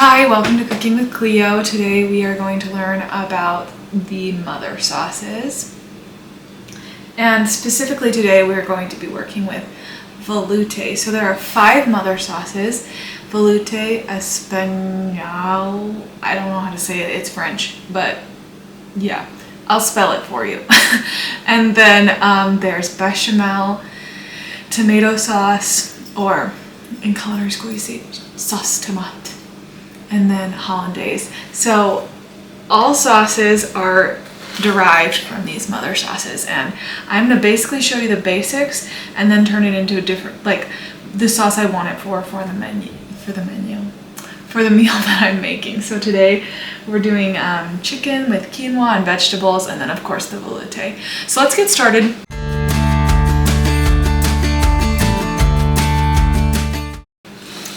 Hi, welcome to Cooking with Cleo. Today we are going to learn about the mother sauces. And specifically today we're going to be working with Veloute. So there are 5 mother sauces. Veloute, Espagnole, I don't know how to say it, it's French, but yeah, I'll spell it for you. And then there's bechamel, tomato sauce, or in culinary school you say sauce tomate. And then hollandaise. So all sauces are derived from these mother sauces, and I'm gonna basically show you the basics and then turn it into a different, like the sauce I want it for the meal that I'm making. So today we're doing chicken with quinoa and vegetables, and then of course the veloute. So let's get started.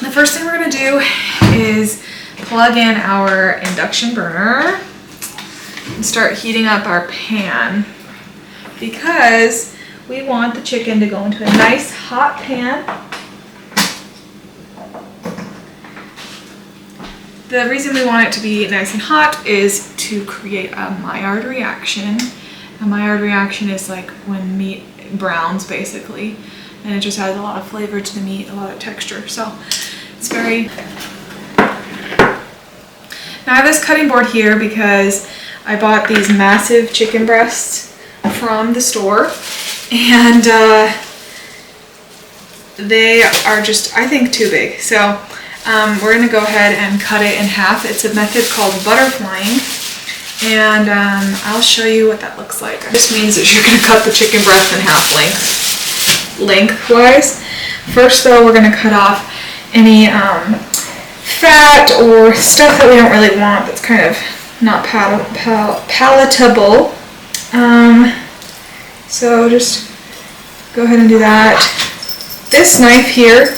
The first thing we're gonna do is plug in our induction burner and start heating up our pan, because we want the chicken to go into a nice hot pan. The reason we want it to be nice and hot is to create a Maillard reaction. A Maillard reaction is like when meat browns basically, and it just adds a lot of flavor to the meat, a lot of texture. So it's very... Now I have this cutting board here because I bought these massive chicken breasts from the store, and they are just, I think, too big. So we're going to go ahead and cut it in half. It's a method called butterflying, and I'll show you what that looks like. This means that you're going to cut the chicken breast in half lengthwise. First though, we're going to cut off any fat or stuff that we don't really want, that's kind of not palatable. So just go ahead and do that. This knife here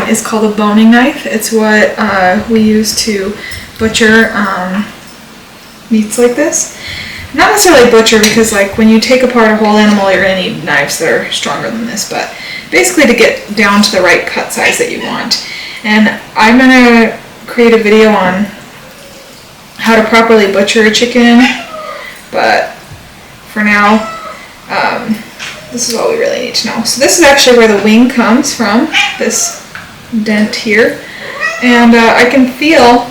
is called a boning knife. It's what we use to butcher meats like this. Not necessarily butcher, because like when you take apart a whole animal, you're going to need knives that are stronger than this, but basically to get down to the right cut size that you want. And I'm going to create a video on how to properly butcher a chicken, but for now, this is all we really need to know. So this is actually where the wing comes from, this dent here, and I can feel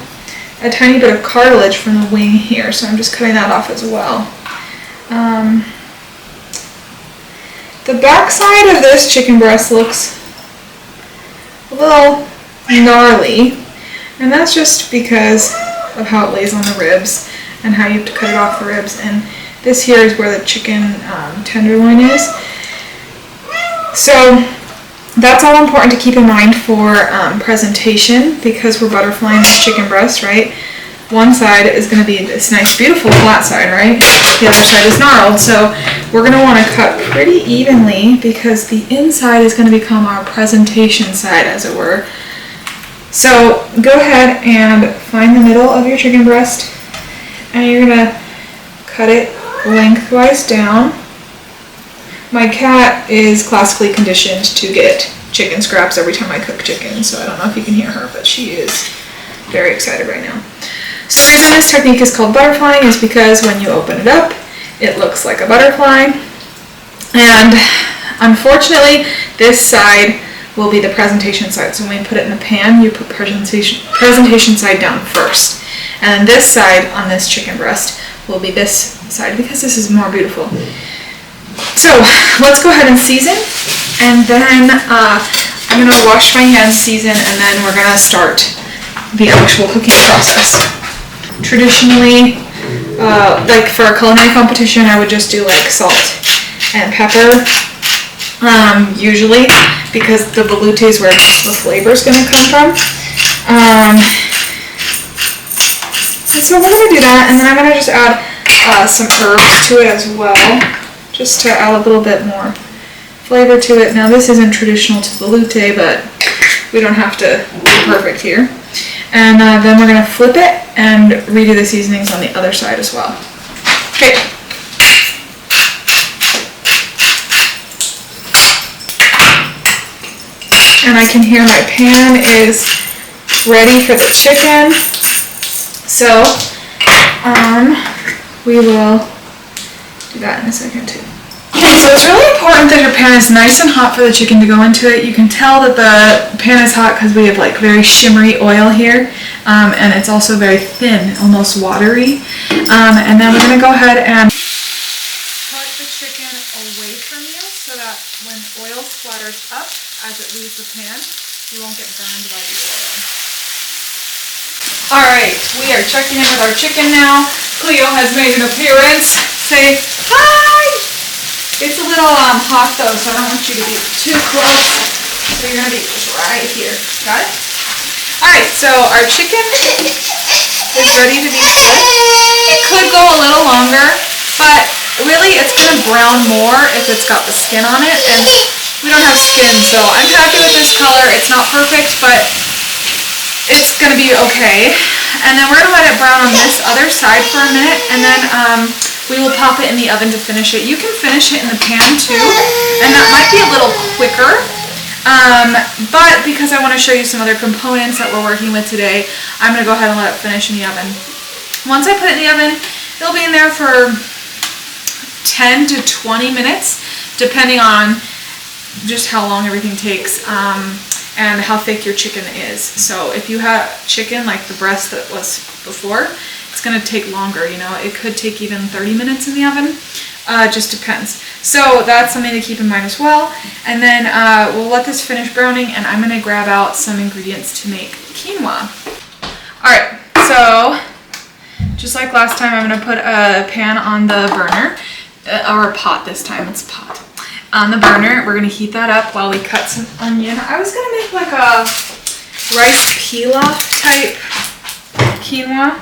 a tiny bit of cartilage from the wing here, so I'm just cutting that off as well. The back side of this chicken breast looks a little gnarly, and that's just because of how it lays on the ribs and how you have to cut it off the ribs. And this here is where the chicken tenderloin is. So that's all important to keep in mind for presentation, because we're butterflying this chicken breast, right? One side is going to be this nice beautiful flat side, right? The other side is gnarled, so we're going to want to cut pretty evenly, because the inside is going to become our presentation side, as it were. So go ahead and find the middle of your chicken breast, and you're going to cut it lengthwise down. My cat is classically conditioned to get chicken scraps every time I cook chicken, so I don't know if you can hear her, but she is very excited right now. So the reason this technique is called butterflying is because when you open it up, it looks like a butterfly. And unfortunately, this side will be the presentation side. So when we put it in the pan, you put presentation side down first. And then this side on this chicken breast will be this side, because this is more beautiful. So let's go ahead and season. And then I'm going to wash my hands, season, and then we're going to start the actual cooking process. Traditionally, like for a culinary competition, I would just do like salt and pepper, usually, because the veloute is where the flavor is going to come from. And so we're going to do that, and then I'm going to just add some herbs to it as well, just to add a little bit more flavor to it. Now this isn't traditional to veloute, but we don't have to be perfect here. And then we're going to flip it and redo the seasonings on the other side as well. Okay. And I can hear my pan is ready for the chicken. So, we will do that in a second too. Okay, so it's really important that your pan is nice and hot for the chicken to go into it. You can tell that the pan is hot because we have like very shimmery oil here, and it's also very thin, almost watery. And then we're gonna go ahead and put the chicken away from you so that when oil splatters up as it leaves the pan, you won't get burned by the oil. Alright, we are checking in with our chicken now. Cleo has made an appearance. Say hi! It's a little hot though, so I don't want you to be too close. So you're going to be right here. Got it? Alright, so our chicken is ready to be cooked. It could go a little longer, but really it's going to brown more if it's got the skin on it. And we don't have skin, so I'm happy with this color. It's not perfect, but it's gonna be okay. And then we're gonna let it brown on this other side for a minute, and then we will pop it in the oven to finish it. You can finish it in the pan too, and that might be a little quicker. But because I want to show you some other components that we're working with today, I'm gonna go ahead and let it finish in the oven. Once I put it in the oven, it'll be in there for 10 to 20 minutes, depending on just how long everything takes. And how thick your chicken is. So if you have chicken like the breast that was before, it's gonna take longer, you know. It could take even 30 minutes in the oven, just depends. So that's something to keep in mind as well. And then we'll let this finish browning, and I'm gonna grab out some ingredients to make quinoa. All right, so just like last time, I'm gonna put a pan on the burner, or a pot this time, it's a pot. On the burner, we're gonna heat that up while we cut some onion. I was gonna make like a rice pilaf type quinoa,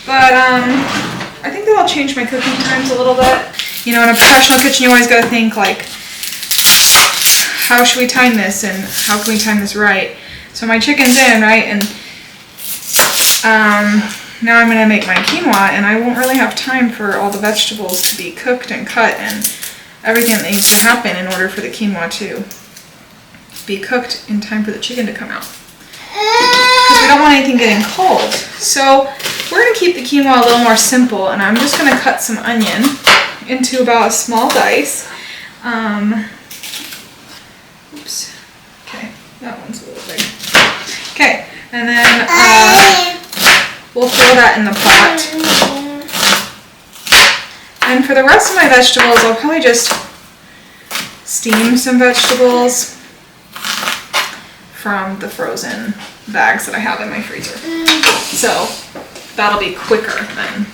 but I think that I'll change my cooking times a little bit. You know, in a professional kitchen, you always gotta think like, how should we time this and how can we time this right? So my chicken's in, right? And now I'm gonna make my quinoa, and I won't really have time for all the vegetables to be cooked and cut and everything that needs to happen in order for the quinoa to be cooked in time for the chicken to come out. Because we don't want anything getting cold. So we're going to keep the quinoa a little more simple, and I'm just going to cut some onion into about a small dice. Oops. Okay, that one's a little big. Okay, and then we'll throw that in the pot. And for the rest of my vegetables, I'll probably just steam some vegetables from the frozen bags that I have in my freezer. So that'll be quicker then.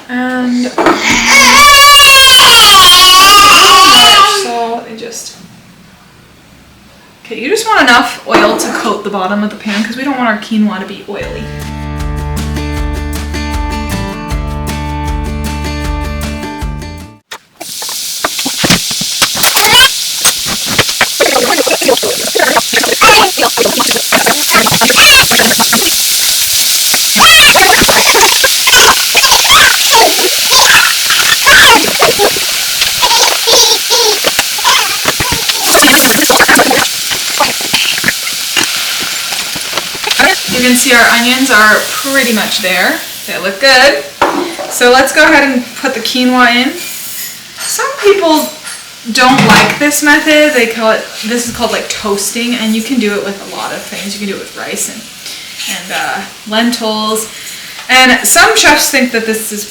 And so okay, you just want enough oil to coat the bottom of the pan because we don't want our quinoa to be oily. You can see our onions are pretty much there. They look good. So let's go ahead and put the quinoa in. Some people don't like this method. They call it, this is called like toasting, and you can do it with a lot of things. You can do it with rice and lentils. And some chefs think that this is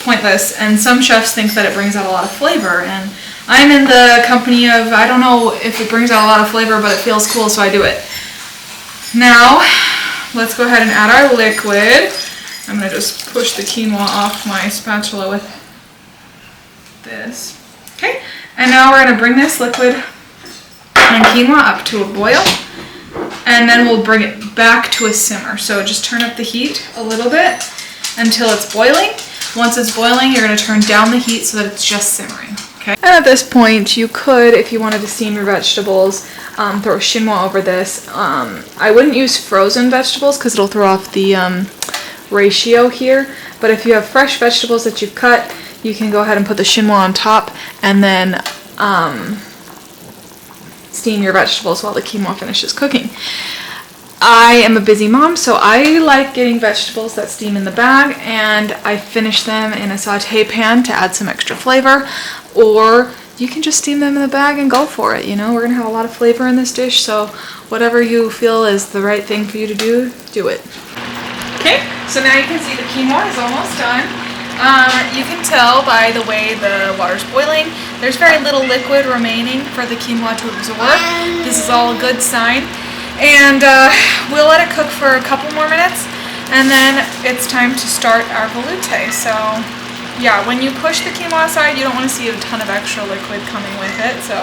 pointless, and some chefs think that it brings out a lot of flavor. And I'm in the company of, I don't know if it brings out a lot of flavor, but it feels cool, so I do it. Now, let's go ahead and add our liquid. I'm going to just push the quinoa off my spatula with this. Okay, and now we're going to bring this liquid and quinoa up to a boil, and then we'll bring it back to a simmer. So just turn up the heat a little bit until it's boiling. Once it's boiling, you're going to turn down the heat so that it's just simmering. Okay. And at this point, you could, if you wanted to steam your vegetables, throw quinoa over this. I wouldn't use frozen vegetables because it'll throw off the ratio here. But if you have fresh vegetables that you've cut, you can go ahead and put the quinoa on top and then steam your vegetables while the quinoa finishes cooking. I am a busy mom, so I like getting vegetables that steam in the bag, and I finish them in a saute pan to add some extra flavor, or you can just steam them in the bag and go for it. You know, we're gonna have a lot of flavor in this dish, so whatever you feel is the right thing for you to do, do it. Okay, so now you can see the quinoa is almost done. You can tell by the way the water's boiling, there's very little liquid remaining for the quinoa to absorb. This is all a good sign. And we'll let it cook for a couple more minutes, and then it's time to start our veloute. So yeah, when you push the quinoa aside, you don't want to see a ton of extra liquid coming with it. So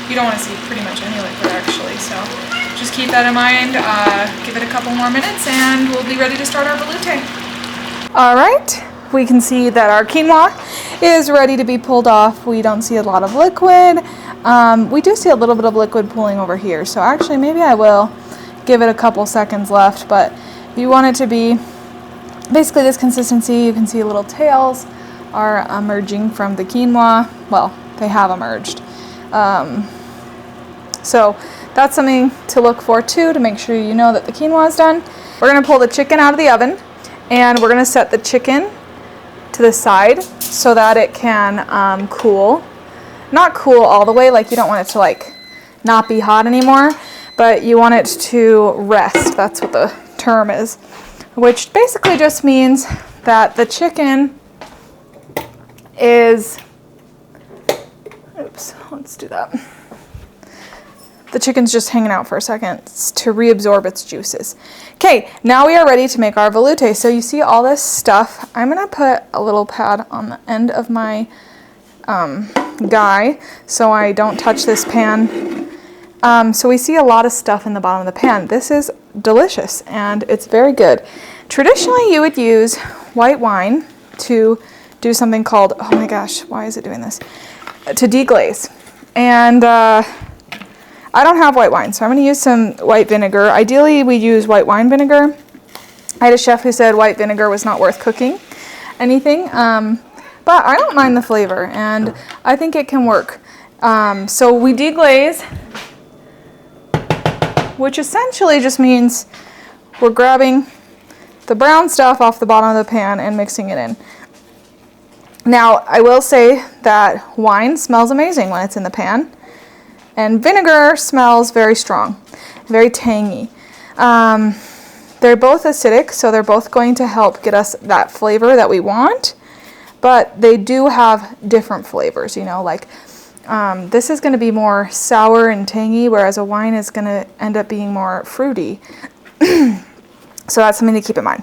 you don't want to see pretty much any liquid actually. So just keep that in mind. Give it a couple more minutes and we'll be ready to start our veloute. All right, we can see that our quinoa is ready to be pulled off. We don't see a lot of liquid. We do see a little bit of liquid pooling over here. So actually maybe I will give it a couple seconds left, but if you want it to be basically this consistency, you can see little tails are emerging from the quinoa. Well, they have emerged. So that's something to look for too, to make sure you know that the quinoa is done. We're gonna pull the chicken out of the oven, and we're gonna set the chicken to the side so that it can cool. Not cool all the way, like you don't want it to like not be hot anymore, but you want it to rest. That's what the term is, which basically just means that the chicken is, oops, let's do that. The chicken's just hanging out for a second to reabsorb its juices. Okay, now we are ready to make our veloute. So you see all this stuff. I'm gonna put a little pad on the end of my guy so I don't touch this pan. So we see a lot of stuff in the bottom of the pan. This is delicious and it's very good. Traditionally, you would use white wine to do something called, oh my gosh, why is it doing this? To deglaze. And I don't have white wine, so I'm going to use some white vinegar. Ideally, we use white wine vinegar. I had a chef who said white vinegar was not worth cooking anything, but I don't mind the flavor, and I think it can work. So we deglaze, which essentially just means we're grabbing the brown stuff off the bottom of the pan and mixing it in. Now, I will say that wine smells amazing when it's in the pan, and vinegar smells very strong, very tangy. They're both acidic, so they're both going to help get us that flavor that we want, but they do have different flavors, you know, like this is going to be more sour and tangy, whereas a wine is going to end up being more fruity. So that's something to keep in mind.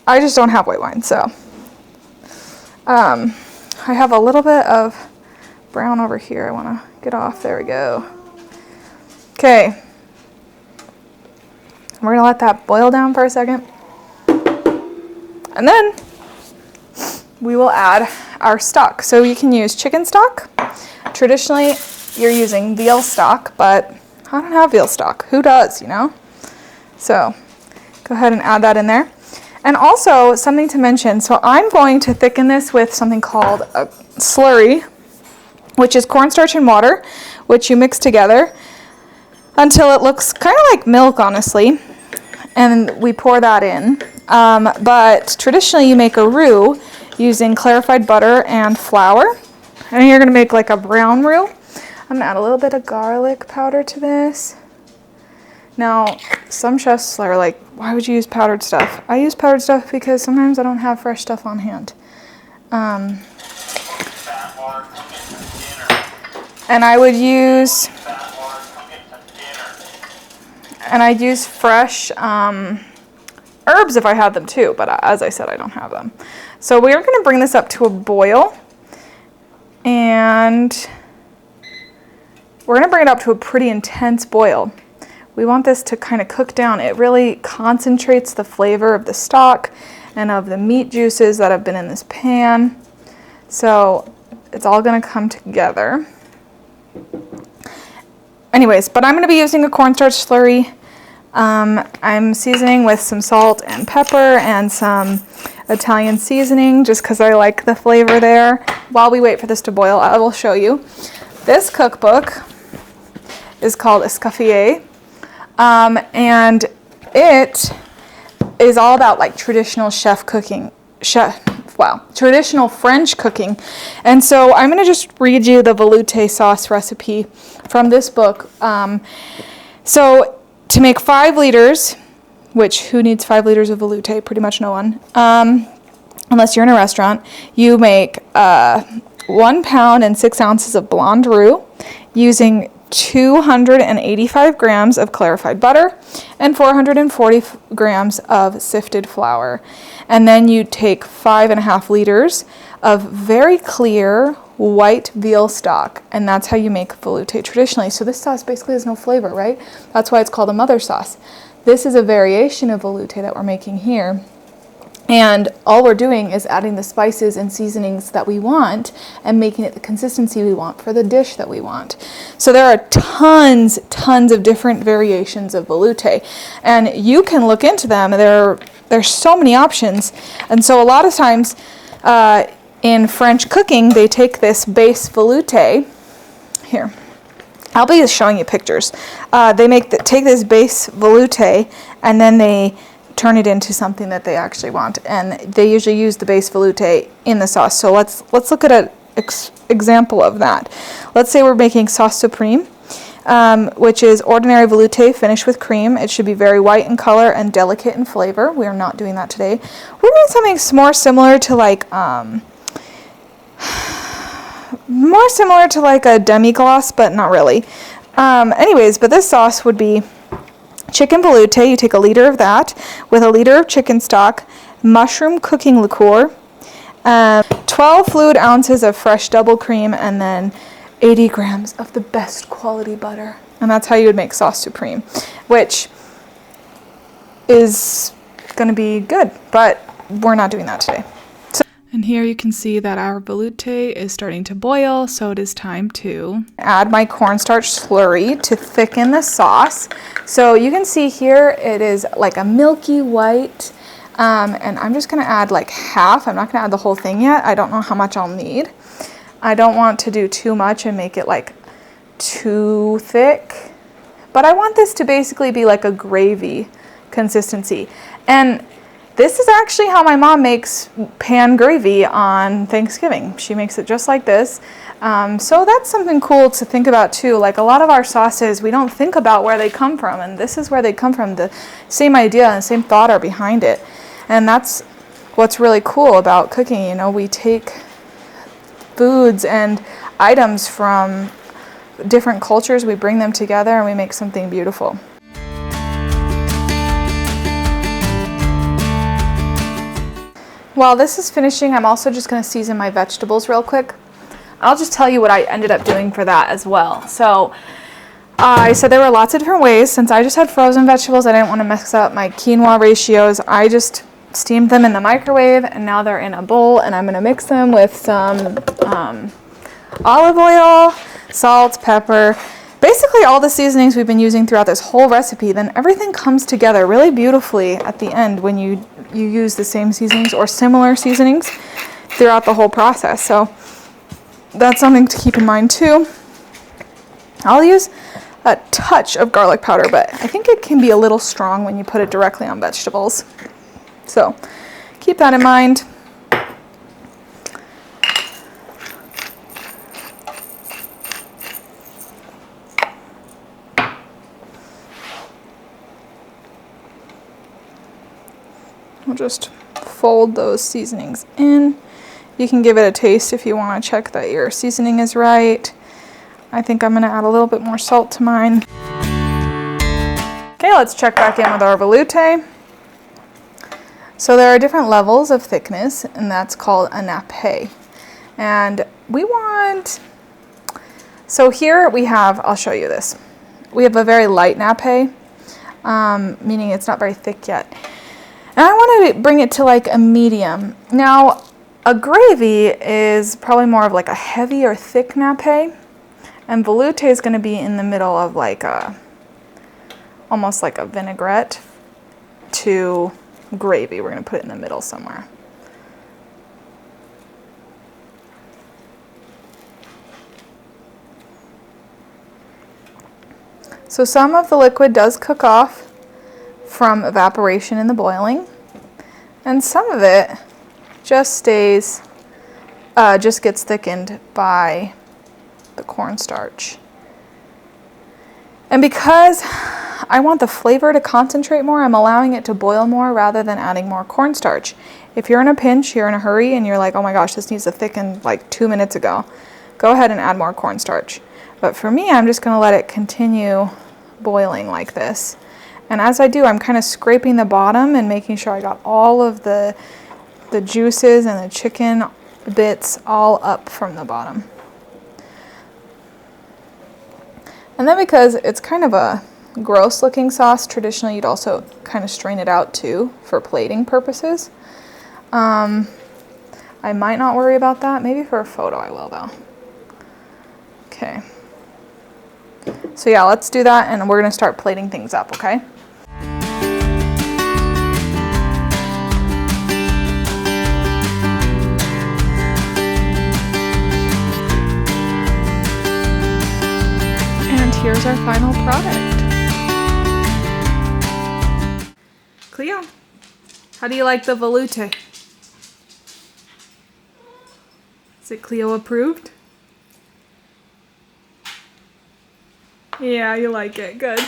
I just don't have white wine, so I have a little bit of brown over here I want to get off. There we go. Okay. We're going to let that boil down for a second. And then we will add our stock. So you can use chicken stock. Traditionally, you're using veal stock, but I don't have veal stock. Who does, you know? So go ahead and add that in there. And also something to mention, so I'm going to thicken this with something called a slurry, which is cornstarch and water, which you mix together until it looks kind of like milk, honestly. And we pour that in. But traditionally you make a roux using clarified butter and flour. And you're gonna make like a brown roux. I'm gonna add a little bit of garlic powder to this. Now, some chefs are like, why would you use powdered stuff? I use powdered stuff because sometimes I don't have fresh stuff on hand. And I would use, I'd use fresh herbs if I had them too, but as I said, I don't have them. So we are gonna bring this up to a boil, and we're gonna bring it up to a pretty intense boil. We want this to kind of cook down. It really concentrates the flavor of the stock and of the meat juices that have been in this pan. So it's all gonna come together. Anyways, but I'm gonna be using a cornstarch slurry. I'm seasoning with some salt and pepper and some Italian seasoning just because I like the flavor there. While we wait for this to boil, I will show you. This cookbook is called escoffier. And it is all about like traditional traditional French cooking. And so I'm going to just read you the veloute sauce recipe from this book. So to make 5 liters, which who needs 5 liters of veloute? Pretty much no one. Unless you're in a restaurant, you make 1 pound and 6 ounces of blonde roux using 285 grams of clarified butter and 440 grams of sifted flour. And then you take 5.5 liters of very clear white veal stock, and that's how you make veloute traditionally. So this sauce basically has no flavor, right? That's why it's called a mother sauce. This is a variation of veloute that we're making here. And all we're doing is adding the spices and seasonings that we want and making it the consistency we want for the dish that we want. So there are tons of different variations of veloute, and you can look into them. There's so many options. And so a lot of times in French cooking, they take this base veloute. Here, I'll be just showing you pictures. They take this base veloute and then they turn it into something that they actually want, and they usually use the base veloute in the sauce. So let's look at an example of that. Let's say we're making sauce supreme, which is ordinary veloute finished with cream. It should be very white in color and delicate in flavor. We are not doing that today. We're doing something more similar to like a demi-glace, but not really. Anyways, but this sauce would be chicken veloute. You take 1 liter of that with 1 liter of chicken stock, mushroom cooking liqueur, 12 fluid ounces of fresh double cream, and then 80 grams of the best quality butter. And that's how you would make sauce supreme, which is going to be good, but we're not doing that today. And here you can see that our veloute is starting to boil, so it is time to add my cornstarch slurry to thicken the sauce. So you can see here it is like a milky white, and I'm just going to add like half. I'm not going to add the whole thing yet. I don't know how much I'll need. I don't want to do too much and make it like too thick, but I want this to basically be like a gravy consistency. And this is actually how my mom makes pan gravy on Thanksgiving. She makes it just like this. So that's something cool to think about too. Like a lot of our sauces, we don't think about where they come from, and this is where they come from. The same idea and same thought are behind it. And that's what's really cool about cooking. You know, we take foods and items from different cultures, we bring them together, and we make something beautiful. While this is finishing, I'm also just going to season my vegetables real quick. I'll just tell you what I ended up doing for that as well. So I said there were lots of different ways. Since I just had frozen vegetables, I didn't want to mess up my quinoa ratios. I just steamed them in the microwave, and now they're in a bowl, and I'm going to mix them with some olive oil, salt, pepper, basically all the seasonings we've been using throughout this whole recipe. Then everything comes together really beautifully at the end when you use the same seasonings or similar seasonings throughout the whole process. So that's something to keep in mind too. I'll use a touch of garlic powder, but I think it can be a little strong when you put it directly on vegetables. So keep that in mind. We'll just fold those seasonings in. You can give it a taste if you want to check that your seasoning is right. I think I'm going to add a little bit more salt to mine. Okay, let's check back in with our veloute. So there are different levels of thickness, and that's called a nappe. And we want, so here we have, I'll show you this. We have a very light nappe, meaning it's not very thick yet. And I want to bring it to like a medium. Now, a gravy is probably more of like a heavy or thick nappe, and veloute is going to be in the middle of like a, almost like a vinaigrette to gravy. We're going to put it in the middle somewhere. So some of the liquid does cook off from evaporation in the boiling, and some of it just stays, just gets thickened by the cornstarch. And because I want the flavor to concentrate more, I'm allowing it to boil more rather than adding more cornstarch. If you're in a pinch, you're in a hurry, and you're like, oh my gosh, this needs to thicken like 2 minutes ago, go ahead and add more cornstarch. But for me, I'm just going to let it continue boiling like this. And as I do, I'm kind of scraping the bottom and making sure I got all of the juices and the chicken bits all up from the bottom. And then because it's kind of a gross looking sauce, traditionally you'd also kind of strain it out too for plating purposes. I might not worry about that. Maybe for a photo I will though. Okay. So yeah, let's do that and we're going to start plating things up, okay? And here's our final product. Cleo, how do you like the veloute? Is it Cleo approved? Yeah, you like it. Good.